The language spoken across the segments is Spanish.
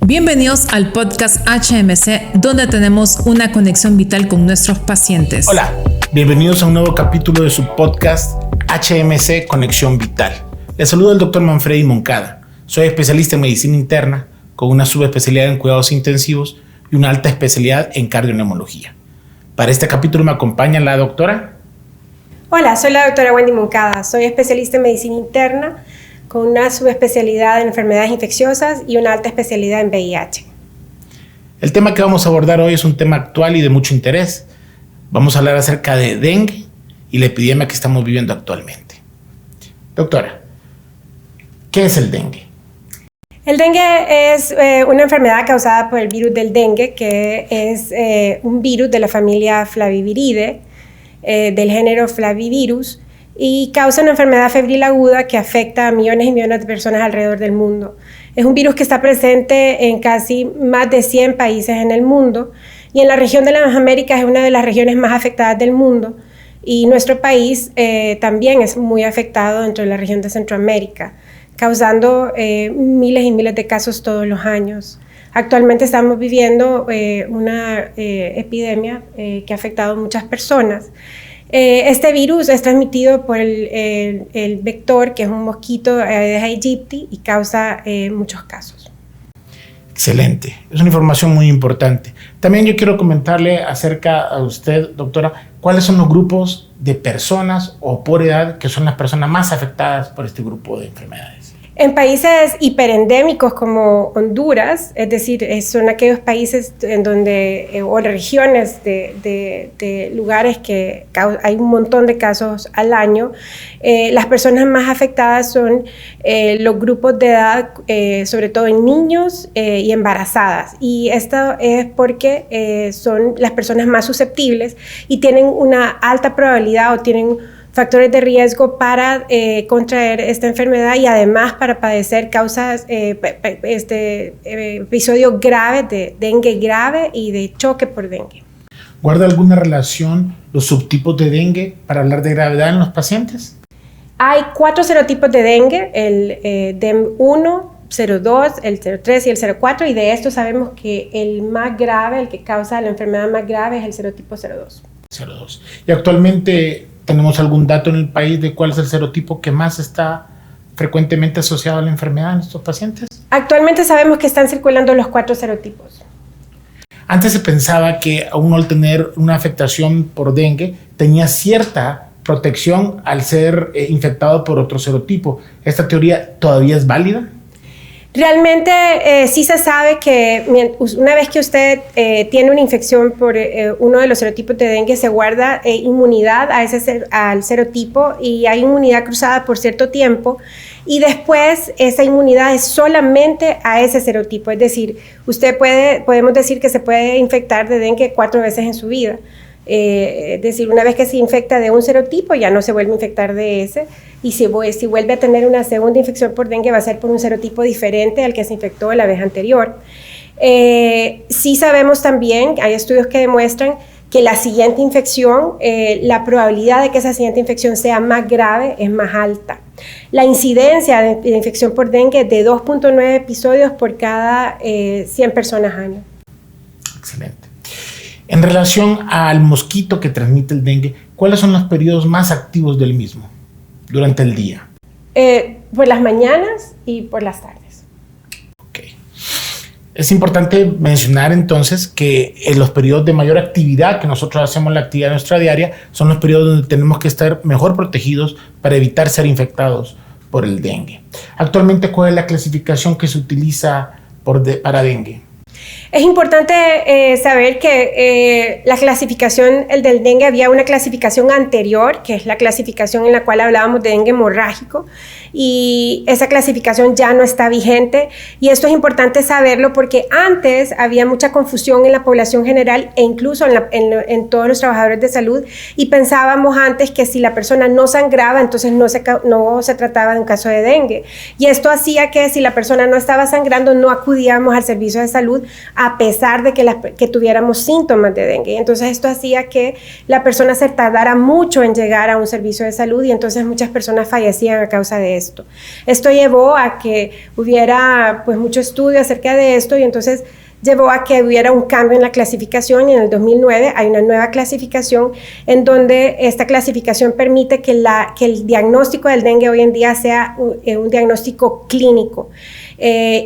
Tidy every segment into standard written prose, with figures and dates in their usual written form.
Bienvenidos al podcast HMC, donde tenemos una conexión vital con nuestros pacientes. Hola, bienvenidos a un nuevo capítulo de su podcast HMC Conexión Vital. Les saluda el Dr. Manfredi Moncada. Soy especialista en medicina interna con una subespecialidad en cuidados intensivos y una alta especialidad en cardioneumología. Para este capítulo me acompaña la doctora. Hola, soy la doctora Wendy Moncada. Soy especialista en medicina interna con una subespecialidad en enfermedades infecciosas y una alta especialidad en VIH. El tema que vamos a abordar hoy es un tema actual y de mucho interés. Vamos a hablar acerca de dengue y la epidemia que estamos viviendo actualmente. Doctora, ¿qué es el dengue? El dengue es una enfermedad causada por el virus del dengue, que es un virus de la familia Flaviviridae, del género Flavivirus, y causa una enfermedad febril aguda que afecta a millones y millones de personas alrededor del mundo. Es un virus que está presente en casi más de 100 países en el mundo, y en la región de las Américas es una de las regiones más afectadas del mundo, y nuestro país también es muy afectado dentro de la región de Centroamérica, causando miles y miles de casos todos los años. Actualmente estamos viviendo una epidemia que ha afectado a muchas personas. Este virus es transmitido por el vector, que es un mosquito Aedes aegypti, y causa muchos casos. Excelente, es una información muy importante. También yo quiero comentarle acerca a usted, doctora, cuáles son los grupos de personas o por edad que son las personas más afectadas por este grupo de enfermedades. En países hiperendémicos como Honduras, es decir, son aquellos países en donde, o regiones de lugares que hay un montón de casos al año, las personas más afectadas son los grupos de edad, sobre todo en niños y embarazadas. Y esto es porque son las personas más susceptibles y tienen una alta probabilidad o tienen factores de riesgo para contraer esta enfermedad y además para padecer episodios graves de dengue grave y de choque por dengue. ¿Guarda alguna relación los subtipos de dengue para hablar de gravedad en los pacientes? Hay 4 serotipos de dengue, el DEM1, 02, el 03 y el 04, y de esto sabemos que el más grave, el que causa la enfermedad más grave, es el serotipo 02. 02. Y actualmente, ¿tenemos algún dato en el país de cuál es el serotipo que más está frecuentemente asociado a la enfermedad en estos pacientes? Actualmente sabemos que están circulando los 4 serotipos. Antes se pensaba que uno al tener una afectación por dengue tenía cierta protección al ser infectado por otro serotipo. ¿Esta teoría todavía es válida? Realmente sí se sabe que una vez que usted tiene una infección por uno de los serotipos de dengue, se guarda inmunidad al serotipo, y hay inmunidad cruzada por cierto tiempo, y después esa inmunidad es solamente a ese serotipo. Es decir, podemos decir que se puede infectar de dengue 4 veces en su vida. Es decir, una vez que se infecta de un serotipo, ya no se vuelve a infectar de ese, y si vuelve a tener una segunda infección por dengue, va a ser por un serotipo diferente al que se infectó la vez anterior. Sí sabemos también, hay estudios que demuestran que la siguiente infección, la probabilidad de que esa siguiente infección sea más grave es más alta. La incidencia de infección por dengue es de 2.9 episodios por cada 100 personas año. Excelente. En relación al mosquito que transmite el dengue, ¿cuáles son los periodos más activos del mismo durante el día? Por las mañanas y por las tardes. Ok. Es importante mencionar entonces que en los periodos de mayor actividad, que nosotros hacemos la actividad nuestra diaria, son los periodos donde tenemos que estar mejor protegidos para evitar ser infectados por el dengue. Actualmente, ¿cuál es la clasificación que se utiliza para dengue? Es importante saber que la clasificación del dengue, había una clasificación anterior, que es la clasificación en la cual hablábamos de dengue hemorrágico, y esa clasificación ya no está vigente, y esto es importante saberlo porque antes había mucha confusión en la población general e incluso en todos los trabajadores de salud, y pensábamos antes que si la persona no sangraba, entonces no se trataba de un caso de dengue, y esto hacía que si la persona no estaba sangrando, no acudíamos al servicio de salud a pesar de que tuviéramos síntomas de dengue. Entonces esto hacía que la persona se tardara mucho en llegar a un servicio de salud, y entonces muchas personas fallecían a causa de esto. esto. Esto llevó a que hubiera pues mucho estudio acerca de esto y entonces llevó a que hubiera un cambio en la clasificación y en el 2009 hay una nueva clasificación en donde esta clasificación permite que el diagnóstico del dengue hoy en día sea un diagnóstico clínico.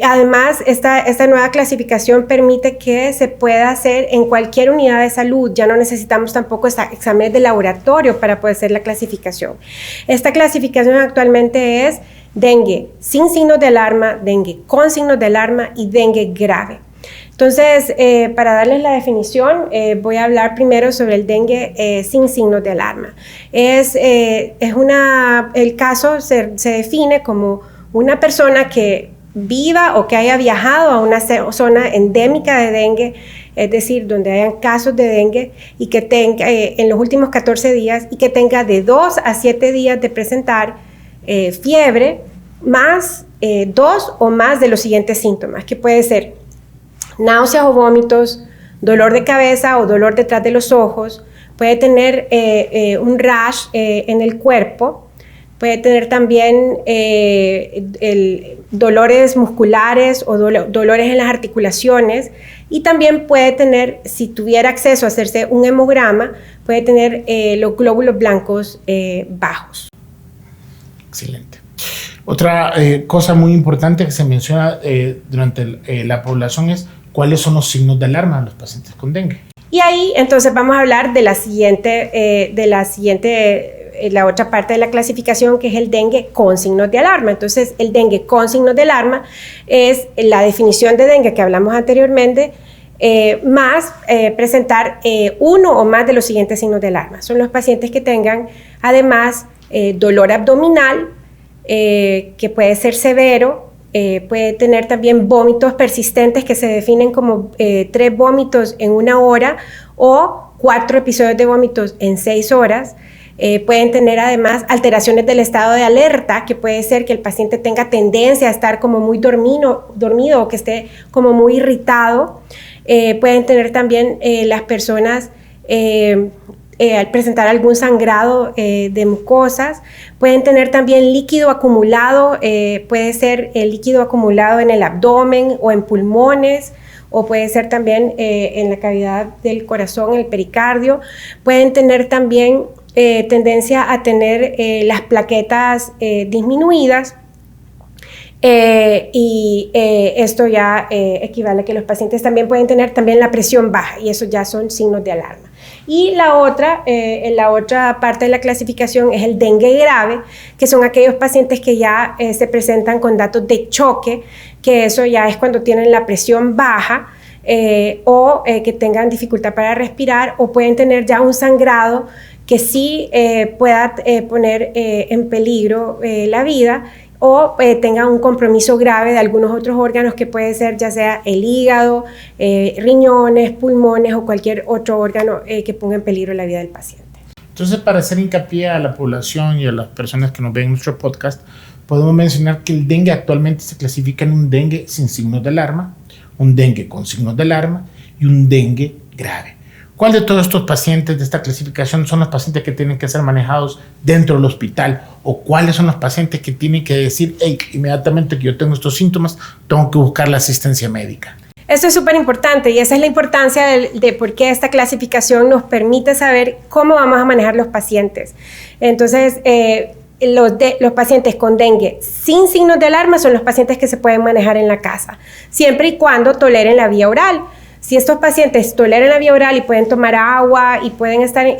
Además, esta nueva clasificación permite que se pueda hacer en cualquier unidad de salud. Ya no necesitamos tampoco exámenes de laboratorio para poder hacer la clasificación. Esta clasificación actualmente es dengue sin signos de alarma, dengue con signos de alarma y dengue grave. Entonces, para darles la definición, voy a hablar primero sobre el dengue sin signos de alarma. El caso se define como una persona que viva o que haya viajado a una zona endémica de dengue, es decir, donde hayan casos de dengue y que tenga en los últimos 14 días y que tenga de 2 a 7 días de presentar fiebre más 2 o más de los siguientes síntomas, que puede ser náuseas o vómitos, dolor de cabeza o dolor detrás de los ojos, puede tener un rash en el cuerpo, puede tener también dolores musculares o dolores en las articulaciones y también puede tener, si tuviera acceso a hacerse un hemograma, puede tener los glóbulos blancos bajos. Excelente. Otra cosa muy importante que se menciona durante la población es cuáles son los signos de alarma de los pacientes con dengue. Y ahí entonces vamos a hablar de la otra parte de la clasificación, que es el dengue con signos de alarma. Entonces, el dengue con signos de alarma es la definición de dengue que hablamos anteriormente, más presentar uno o más de los siguientes signos de alarma. Son los pacientes que tengan además dolor abdominal, que puede ser severo, puede tener también vómitos persistentes que se definen como 3 vómitos en 1 hora o 4 episodios de vómitos en 6 horas. Pueden tener además alteraciones del estado de alerta, que puede ser que el paciente tenga tendencia a estar como muy dormido o que esté como muy irritado. Pueden tener también las personas al presentar algún sangrado de mucosas, pueden tener también líquido acumulado, puede ser el líquido acumulado en el abdomen o en pulmones, o puede ser también en la cavidad del corazón, el pericardio. Pueden tener también tendencia a tener las plaquetas disminuidas, esto ya equivale a que los pacientes también pueden tener también la presión baja, y eso ya son signos de alarma. Y la otra parte de la clasificación es el dengue grave, que son aquellos pacientes que ya se presentan con datos de choque, que eso ya es cuando tienen la presión baja o que tengan dificultad para respirar, o pueden tener ya un sangrado que sí pueda poner en peligro la vida, o tenga un compromiso grave de algunos otros órganos, que puede ser ya sea el hígado, riñones, pulmones o cualquier otro órgano que ponga en peligro la vida del paciente. Entonces, para hacer hincapié a la población y a las personas que nos ven en nuestro podcast, podemos mencionar que el dengue actualmente se clasifica en un dengue sin signos de alarma, un dengue con signos de alarma y un dengue grave. ¿Cuál de todos estos pacientes de esta clasificación son los pacientes que tienen que ser manejados dentro del hospital? ¿O cuáles son los pacientes que tienen que decir, hey, inmediatamente que yo tengo estos síntomas, tengo que buscar la asistencia médica? Esto es súper importante, y esa es la importancia de por qué esta clasificación nos permite saber cómo vamos a manejar los pacientes. Entonces, los pacientes con dengue sin signos de alarma son los pacientes que se pueden manejar en la casa, siempre y cuando toleren la vía oral. Si estos pacientes toleran la vía oral y pueden tomar agua y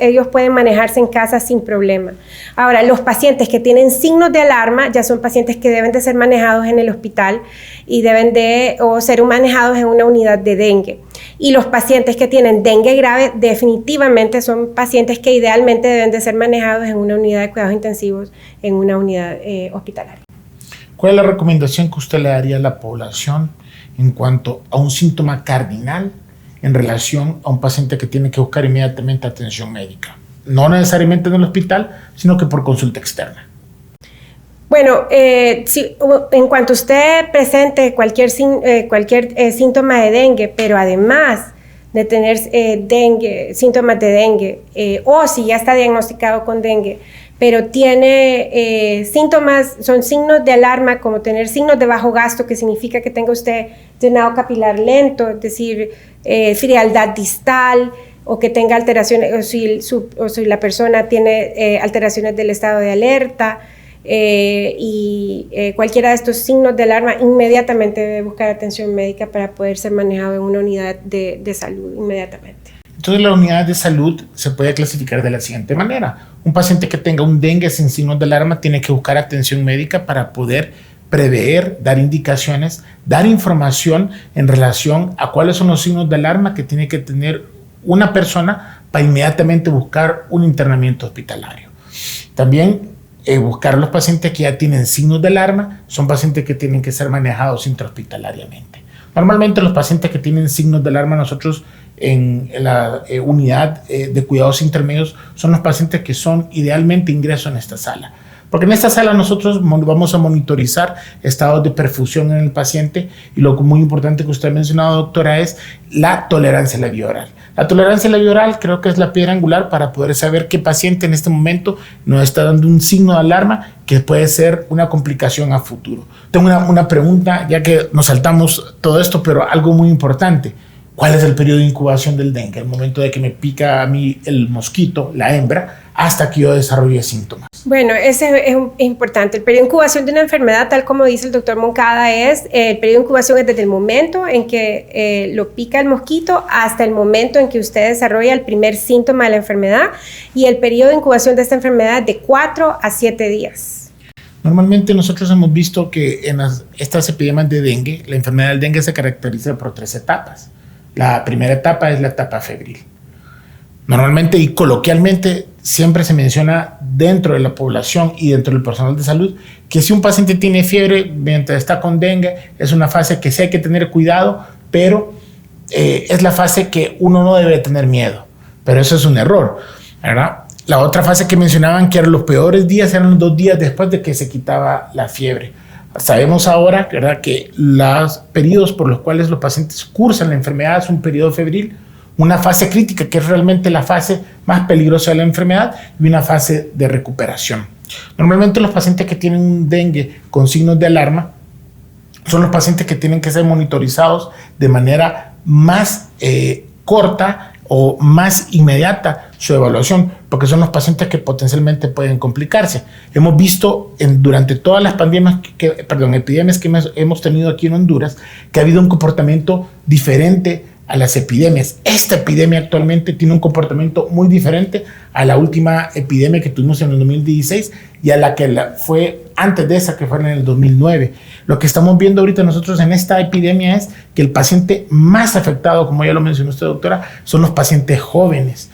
ellos pueden manejarse en casa sin problema. Ahora, los pacientes que tienen signos de alarma ya son pacientes que deben de ser manejados en el hospital y deben de ser manejados en una unidad de dengue. Y los pacientes que tienen dengue grave definitivamente son pacientes que idealmente deben de ser manejados en una unidad de cuidados intensivos, en una unidad hospitalaria. ¿Cuál es la recomendación que usted le daría a la población en cuanto a un síntoma cardinal en relación a un paciente que tiene que buscar inmediatamente atención médica? No necesariamente en el hospital, sino que por consulta externa. Bueno, en cuanto usted presente cualquier síntoma de dengue, pero además de tener síntomas de dengue, o si ya está diagnosticado con dengue, pero tiene síntomas, son signos de alarma, como tener signos de bajo gasto, que significa que tenga usted drenado capilar lento, es decir, frialdad distal, o que tenga alteraciones, o si la persona tiene alteraciones del estado de alerta, cualquiera de estos signos de alarma, inmediatamente debe buscar atención médica para poder ser manejado en una unidad de salud inmediatamente. Entonces, la unidad de salud se puede clasificar de la siguiente manera. Un paciente que tenga un dengue sin signos de alarma tiene que buscar atención médica para poder prever, dar indicaciones, dar información en relación a cuáles son los signos de alarma que tiene que tener una persona para inmediatamente buscar un internamiento hospitalario. También buscar los pacientes que ya tienen signos de alarma, son pacientes que tienen que ser manejados intrahospitalariamente. Normalmente los pacientes que tienen signos de alarma, nosotros en la unidad de cuidados intermedios, son los pacientes que son idealmente ingreso en esta sala. Porque en esta sala nosotros vamos a monitorizar estados de perfusión en el paciente, y lo muy importante que usted ha mencionado, doctora, es la tolerancia a la vía oral. La tolerancia a la vía oral creo que es la piedra angular para poder saber qué paciente en este momento nos está dando un signo de alarma que puede ser una complicación a futuro. Tengo una pregunta, ya que nos saltamos todo esto, pero algo muy importante. ¿Cuál es el periodo de incubación del dengue? El momento de que me pica a mí el mosquito, la hembra, hasta que yo desarrolle síntomas. Bueno, ese es importante. El periodo de incubación de una enfermedad, tal como dice el doctor Moncada, el periodo de incubación es desde el momento en que lo pica el mosquito hasta el momento en que usted desarrolla el primer síntoma de la enfermedad, y el periodo de incubación de esta enfermedad es de 4 a 7 días. Normalmente nosotros hemos visto que en estas epidemias de dengue, la enfermedad del dengue se caracteriza por 3 etapas. La primera etapa es la etapa febril. Normalmente y coloquialmente siempre se menciona dentro de la población y dentro del personal de salud que si un paciente tiene fiebre mientras está con dengue, es una fase que sí hay que tener cuidado, pero es la fase que uno no debe tener miedo. Pero eso es un error, ¿verdad? La otra fase que mencionaban, que eran los peores días, eran los 2 días después de que se quitaba la fiebre. Sabemos ahora, ¿verdad?, que los periodos por los cuales los pacientes cursan la enfermedad es un periodo febril, una fase crítica, que es realmente la fase más peligrosa de la enfermedad, y una fase de recuperación. Normalmente los pacientes que tienen un dengue con signos de alarma son los pacientes que tienen que ser monitorizados de manera más corta o más inmediata su evaluación, porque son los pacientes que potencialmente pueden complicarse. Hemos visto durante todas las epidemias que hemos tenido aquí en Honduras, que ha habido un comportamiento diferente a las epidemias. Esta epidemia actualmente tiene un comportamiento muy diferente a la última epidemia que tuvimos en el 2016 y a la que fue antes de esa, que fue en el 2009. Lo que estamos viendo ahorita nosotros en esta epidemia es que el paciente más afectado, como ya lo mencionó usted, doctora, son los pacientes jóvenes.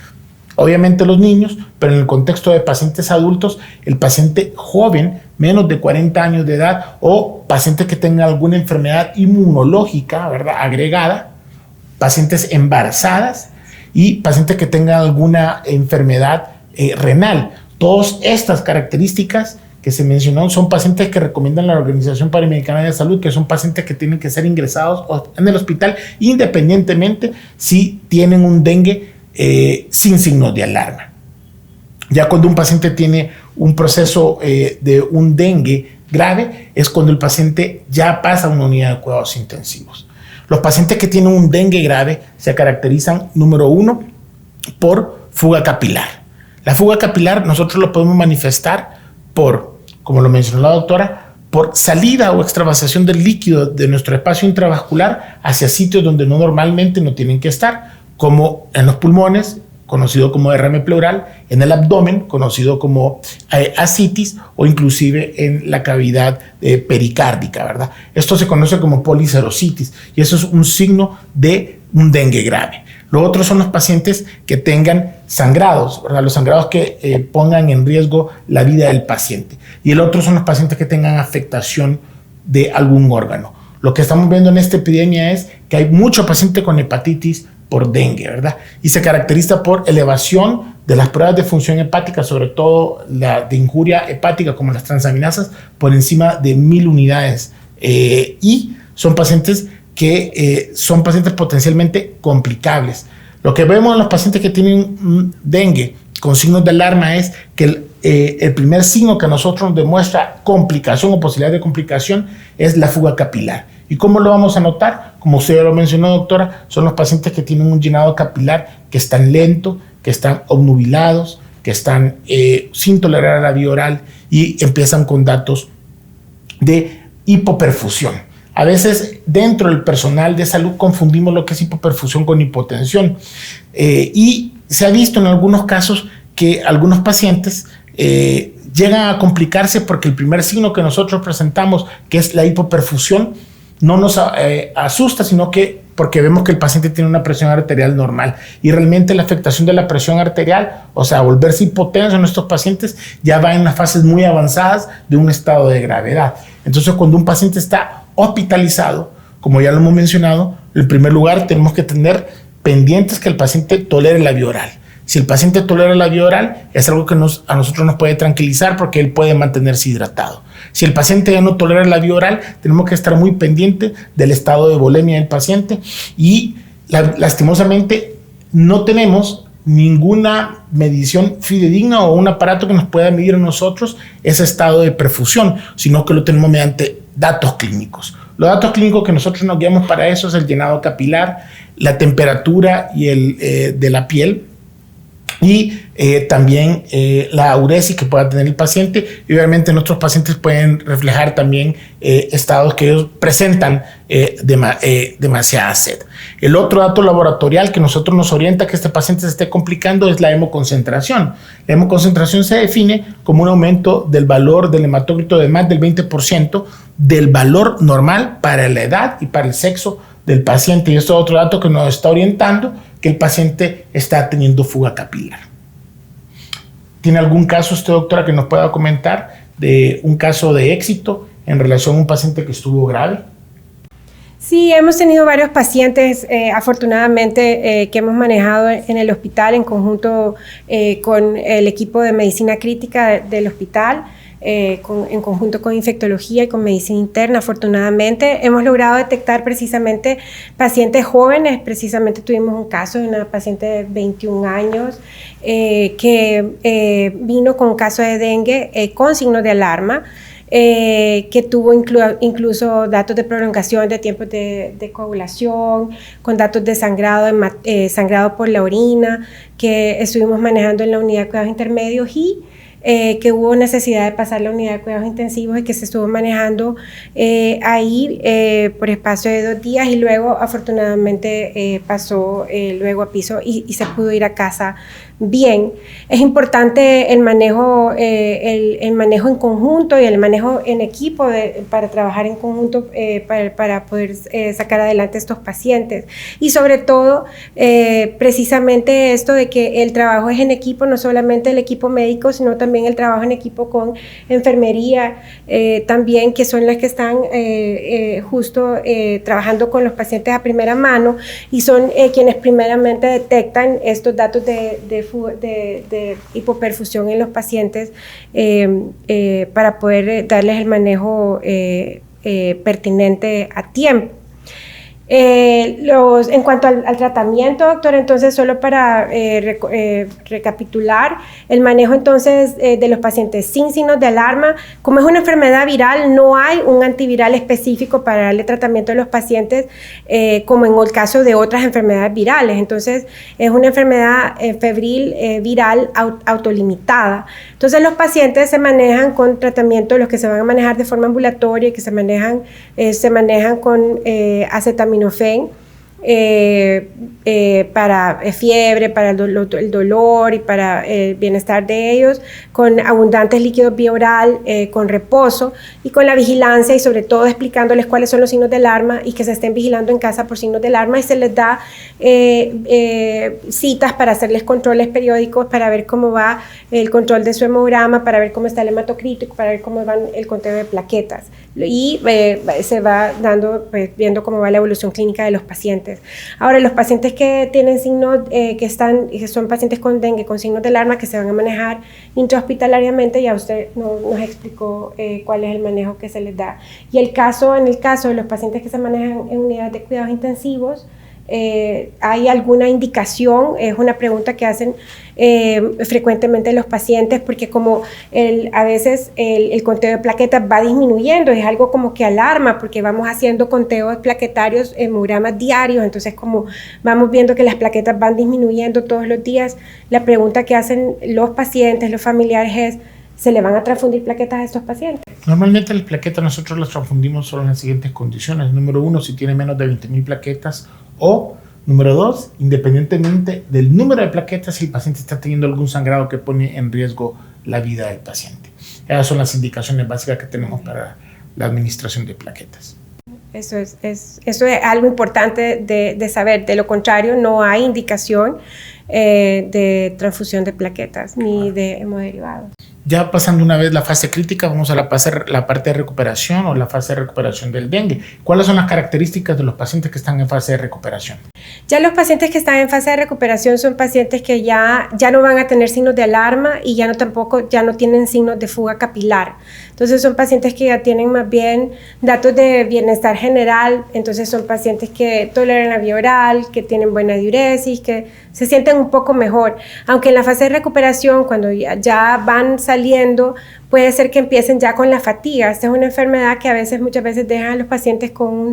Obviamente los niños, pero en el contexto de pacientes adultos, el paciente joven, menos de 40 años de edad, o pacientes que tengan alguna enfermedad inmunológica, ¿verdad?, agregada, pacientes embarazadas y pacientes que tengan alguna enfermedad renal. Todas estas características que se mencionaron son pacientes que recomiendan la Organización Panamericana de Salud, que son pacientes que tienen que ser ingresados en el hospital independientemente si tienen un dengue sin signos de alarma. Ya cuando un paciente tiene un proceso de un dengue grave, es cuando el paciente ya pasa a una unidad de cuidados intensivos. Los pacientes que tienen un dengue grave se caracterizan, número 1, por fuga capilar. La fuga capilar nosotros lo podemos manifestar por, como lo mencionó la doctora, por salida o extravasación del líquido de nuestro espacio intravascular hacia sitios donde normalmente no tienen que estar, como en los pulmones, conocido como derrame pleural, en el abdomen, conocido como ascitis, o inclusive en la cavidad pericárdica, ¿verdad? Esto se conoce como policerositis y eso es un signo de un dengue grave. Lo otro son los pacientes que tengan sangrados, ¿verdad?, los sangrados que pongan en riesgo la vida del paciente. Y el otro son los pacientes que tengan afectación de algún órgano. Lo que estamos viendo en esta epidemia es que hay muchos pacientes con hepatitis por dengue, ¿verdad? Y se caracteriza por elevación de las pruebas de función hepática, sobre todo la de injuria hepática como las transaminasas, por encima de 1000 unidades. Y son pacientes que son pacientes potencialmente complicables. Lo que vemos en los pacientes que tienen dengue con signos de alarma es que el primer signo que a nosotros nos demuestra complicación o posibilidad de complicación es la fuga capilar. ¿Y cómo lo vamos a notar? Como usted ya lo mencionó, doctora, son los pacientes que tienen un llenado capilar que están lento, que están obnubilados, que están sin tolerar la vía oral y empiezan con datos de hipoperfusión. A veces dentro del personal de salud confundimos lo que es hipoperfusión con hipotensión y se ha visto en algunos casos que algunos pacientes llegan a complicarse porque el primer signo que nosotros presentamos, que es la hipoperfusión, no nos asusta, sino que porque vemos que el paciente tiene una presión arterial normal y realmente la afectación de la presión arterial, o sea, volverse hipotenso en nuestros pacientes, ya va en las fases muy avanzadas de un estado de gravedad. Entonces, cuando un paciente está hospitalizado, como ya lo hemos mencionado, en primer lugar tenemos que tener pendientes que el paciente tolere la vía oral. Si el paciente tolera la vía oral, es algo que a nosotros nos puede tranquilizar porque él puede mantenerse hidratado. Si el paciente ya no tolera la vía oral, tenemos que estar muy pendientes del estado de volemia del paciente y lastimosamente no tenemos ninguna medición fidedigna o un aparato que nos pueda medir a nosotros ese estado de perfusión, sino que lo tenemos mediante datos clínicos. Los datos clínicos que nosotros nos guiamos para eso es el llenado capilar, la temperatura y de la piel, y también la uresis que pueda tener el paciente, y obviamente nuestros pacientes pueden reflejar también estados que ellos presentan demasiada sed. El otro dato laboratorial que nosotros nos orienta que este paciente se esté complicando es la hemoconcentración. La hemoconcentración se define como un aumento del valor del hematócrito de más del 20% del valor normal para la edad y para el sexo del paciente, y esto es otro dato que nos está orientando que el paciente está teniendo fuga capilar. ¿Tiene algún caso usted, doctora, que nos pueda comentar de un caso de éxito en relación a un paciente que estuvo grave? Sí, hemos tenido varios pacientes, afortunadamente, que hemos manejado en el hospital en conjunto con el equipo de medicina crítica del hospital. En conjunto con infectología y con medicina interna. Afortunadamente hemos logrado detectar precisamente pacientes jóvenes. Precisamente tuvimos un caso de una paciente de 21 años que vino con un caso de dengue con signos de alarma, que tuvo incluso datos de prolongación de tiempos de coagulación, con datos de sangrado, sangrado por la orina, que estuvimos manejando en la unidad de cuidados intermedios y que hubo necesidad de pasar la unidad de cuidados intensivos y que se estuvo manejando ahí por espacio de 2 días y luego afortunadamente pasó luego a piso y se pudo ir a casa bien. Es importante el manejo en conjunto y el manejo en equipo para trabajar en conjunto para poder sacar adelante estos pacientes y sobre todo precisamente esto de que el trabajo es en equipo, no solamente el equipo médico, sino también el trabajo en equipo con enfermería también, que son las que están justo trabajando con los pacientes a primera mano y son quienes primeramente detectan estos datos de hipoperfusión en los pacientes para poder darles el manejo pertinente a tiempo. En cuanto al tratamiento, doctor, entonces solo para recapitular, el manejo entonces de los pacientes sin signos de alarma, como es una enfermedad viral, no hay un antiviral específico para darle tratamiento a los pacientes como en el caso de otras enfermedades virales. Entonces es una enfermedad febril viral autolimitada. Entonces los pacientes se manejan con tratamiento, los que se van a manejar de forma ambulatoria y que se manejan con acetaminofén para fiebre, para el dolor y para el bienestar de ellos, con abundantes líquidos vía oral, con reposo y con la vigilancia y sobre todo explicándoles cuáles son los signos de alarma y que se estén vigilando en casa por signos de alarma y se les da citas para hacerles controles periódicos para ver cómo va el control de su hemograma, para ver cómo está el hematocrítico, para ver cómo va el conteo de plaquetas y se va dando, viendo cómo va la evolución clínica de los pacientes. Ahora, los pacientes que tienen signos, que son pacientes con dengue, con signos de alarma, que se van a manejar intrahospitalariamente, ya usted nos explicó cuál es el manejo que se les da. Y en el caso de los pacientes que se manejan en unidades de cuidados intensivos, ¿Hay alguna indicación? Es una pregunta que hacen frecuentemente los pacientes, porque como a veces el conteo de plaquetas va disminuyendo, es algo como que alarma, porque vamos haciendo conteos plaquetarios, hemogramas diarios, entonces como vamos viendo que las plaquetas van disminuyendo todos los días, la pregunta que hacen los pacientes, los familiares es, ¿se le van a transfundir plaquetas a estos pacientes? Normalmente las plaquetas nosotros las transfundimos solo en las siguientes condiciones. Número 1, si tiene menos de 20,000 plaquetas, o número 2, independientemente del número de plaquetas, si el paciente está teniendo algún sangrado que pone en riesgo la vida del paciente. Esas son las indicaciones básicas que tenemos para la administración de plaquetas. Eso es algo importante de saber. De lo contrario, no hay indicación de transfusión de plaquetas ni de hemoderivados. Ya pasando una vez la fase crítica, vamos a la parte de recuperación o la fase de recuperación del dengue. ¿Cuáles son las características de los pacientes que están en fase de recuperación? Ya los pacientes que están en fase de recuperación son pacientes que ya no van a tener signos de alarma y ya no tienen signos de fuga capilar. Entonces son pacientes que ya tienen más bien datos de bienestar general, entonces son pacientes que toleran la vía oral, que tienen buena diuresis, que se sienten un poco mejor. Aunque en la fase de recuperación, cuando ya van saliendo, puede ser que empiecen ya con la fatiga. Esta es una enfermedad que muchas veces dejan a los pacientes con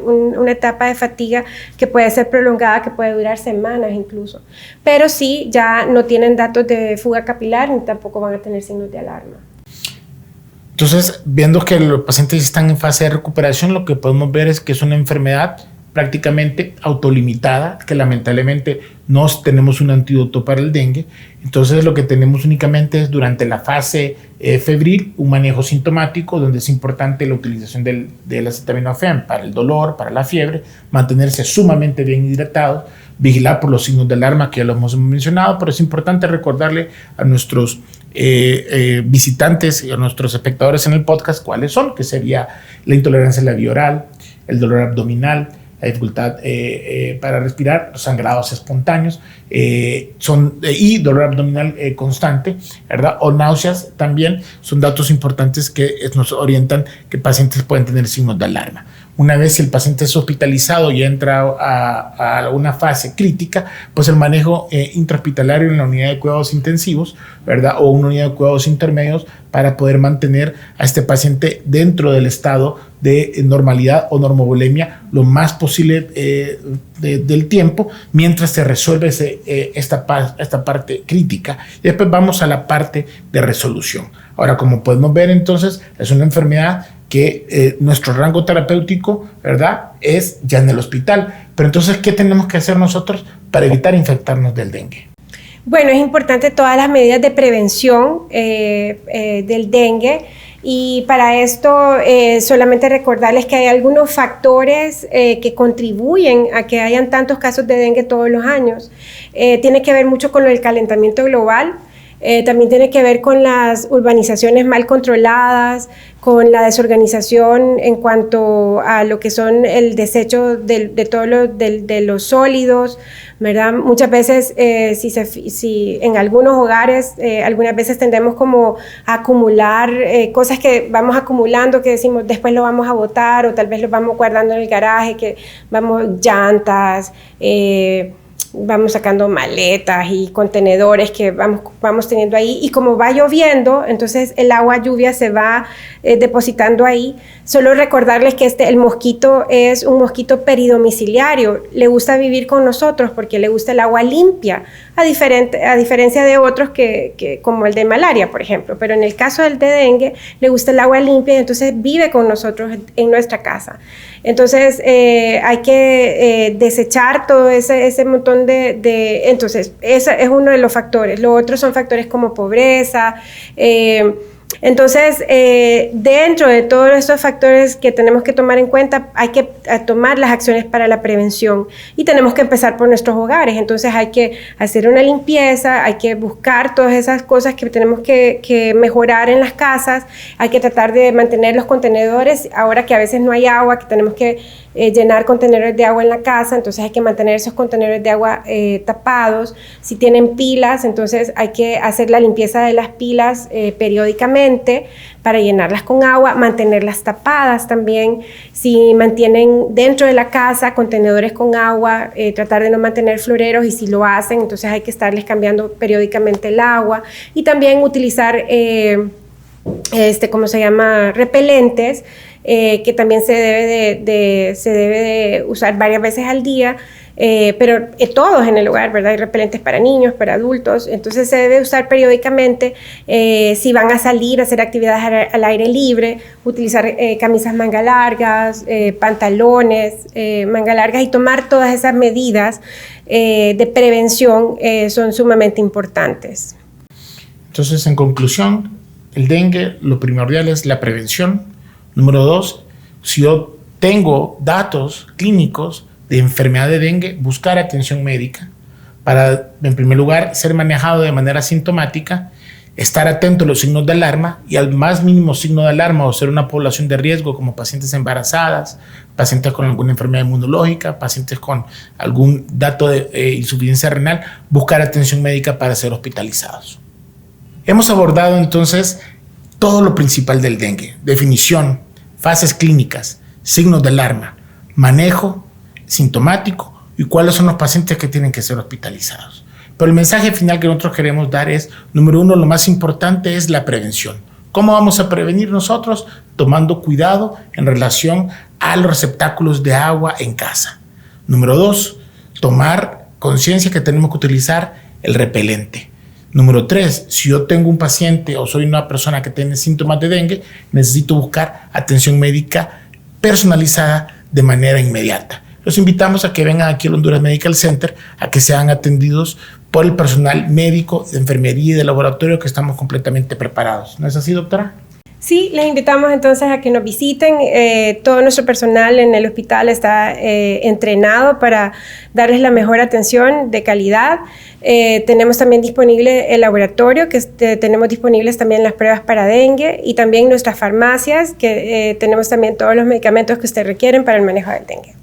una etapa de fatiga que puede ser prolongada, que puede durar semanas incluso. Pero sí, ya no tienen datos de fuga capilar ni tampoco van a tener signos de alarma. Entonces, viendo que los pacientes están en fase de recuperación, lo que podemos ver es que es una enfermedad prácticamente autolimitada, que lamentablemente no tenemos un antídoto para el dengue. Entonces lo que tenemos únicamente es durante la fase febril un manejo sintomático, donde es importante la utilización del acetaminofén para el dolor, para la fiebre, mantenerse sumamente bien hidratados, vigilar por los signos de alarma que ya lo hemos mencionado, pero es importante recordarle a nuestros visitantes y a nuestros espectadores en el podcast cuáles son, que sería la intolerancia a la vía oral, el dolor abdominal, la dificultad para respirar, los sangrados espontáneos y dolor abdominal constante, ¿verdad? O náuseas también son datos importantes que nos orientan que pacientes pueden tener signos de alarma. Una vez si el paciente es hospitalizado y entra a una fase crítica, pues el manejo intrahospitalario en la unidad de cuidados intensivos, ¿verdad? O una unidad de cuidados intermedios para poder mantener a este paciente dentro del estado de normalidad o normovolemia lo más posible del tiempo mientras se resuelve esta parte crítica. Y después vamos a la parte de resolución. Ahora, como podemos ver, entonces, es una enfermedad que nuestro rango terapéutico, ¿verdad?, es ya en el hospital. Pero entonces, ¿qué tenemos que hacer nosotros para evitar infectarnos del dengue? Bueno, es importante todas las medidas de prevención del dengue. Y para esto solamente recordarles que hay algunos factores que contribuyen a que hayan tantos casos de dengue todos los años. Tiene que ver mucho con el calentamiento global. También tiene que ver con las urbanizaciones mal controladas, con la desorganización en cuanto a lo que son el desecho de los sólidos, ¿verdad? Muchas veces, si en algunos hogares, algunas veces tendemos como a acumular cosas que vamos acumulando, que decimos después lo vamos a botar o tal vez lo vamos guardando en el garaje, que vamos llantas, vamos sacando maletas y contenedores que vamos teniendo ahí, y como va lloviendo, entonces el agua lluvia se va depositando ahí. Solo recordarles que el mosquito es un mosquito peridomiciliario, le gusta vivir con nosotros porque le gusta el agua limpia, a diferencia de otros que como el de malaria, por ejemplo, pero en el caso del de dengue le gusta el agua limpia y entonces vive con nosotros en nuestra casa. Entonces hay que desechar todo ese montón entonces ese es uno de los factores. Los otros son factores como pobreza. Entonces, dentro de todos estos factores que tenemos que tomar en cuenta, hay que tomar las acciones para la prevención y tenemos que empezar por nuestros hogares. Entonces, hay que hacer una limpieza, hay que buscar todas esas cosas que tenemos que mejorar en las casas, hay que tratar de mantener los contenedores, ahora que a veces no hay agua, que tenemos que llenar contenedores de agua en la casa, entonces hay que mantener esos contenedores de agua tapados. Si tienen pilas, entonces hay que hacer la limpieza de las pilas periódicamente para llenarlas con agua, mantenerlas tapadas también. Si mantienen dentro de la casa contenedores con agua, tratar de no mantener floreros, y si lo hacen, entonces hay que estarles cambiando periódicamente el agua, y también utilizar repelentes, que también se debe de usar varias veces al día, pero todos en el hogar, ¿verdad? Hay repelentes para niños, para adultos, entonces se debe usar periódicamente. Si van a salir a hacer actividades al aire libre, utilizar camisas manga largas, pantalones manga largas, y tomar todas esas medidas de prevención son sumamente importantes. Entonces, en conclusión, el dengue, lo primordial es la prevención. Número 2, si yo tengo datos clínicos de enfermedad de dengue, buscar atención médica para, en primer lugar, ser manejado de manera sintomática, estar atento a los signos de alarma, y al más mínimo signo de alarma o ser una población de riesgo como pacientes embarazadas, pacientes con alguna enfermedad inmunológica, pacientes con algún dato de insuficiencia renal, buscar atención médica para ser hospitalizados. Hemos abordado entonces todo lo principal del dengue: definición, fases clínicas, signos de alarma, manejo sintomático y cuáles son los pacientes que tienen que ser hospitalizados. Pero el mensaje final que nosotros queremos dar es, número 1, lo más importante es la prevención. ¿Cómo vamos a prevenir nosotros? Tomando cuidado en relación a los receptáculos de agua en casa. Número 2, tomar conciencia que tenemos que utilizar el repelente. Número 3, si yo tengo un paciente o soy una persona que tiene síntomas de dengue, necesito buscar atención médica personalizada de manera inmediata. Los invitamos a que vengan aquí al Honduras Medical Center a que sean atendidos por el personal médico, de enfermería y de laboratorio, que estamos completamente preparados. ¿No es así, doctora? Sí, les invitamos entonces a que nos visiten. Todo nuestro personal en el hospital está entrenado para darles la mejor atención de calidad. Tenemos también disponible el laboratorio, que tenemos disponibles también las pruebas para dengue, y también nuestras farmacias, que tenemos también todos los medicamentos que ustedes requieren para el manejo del dengue.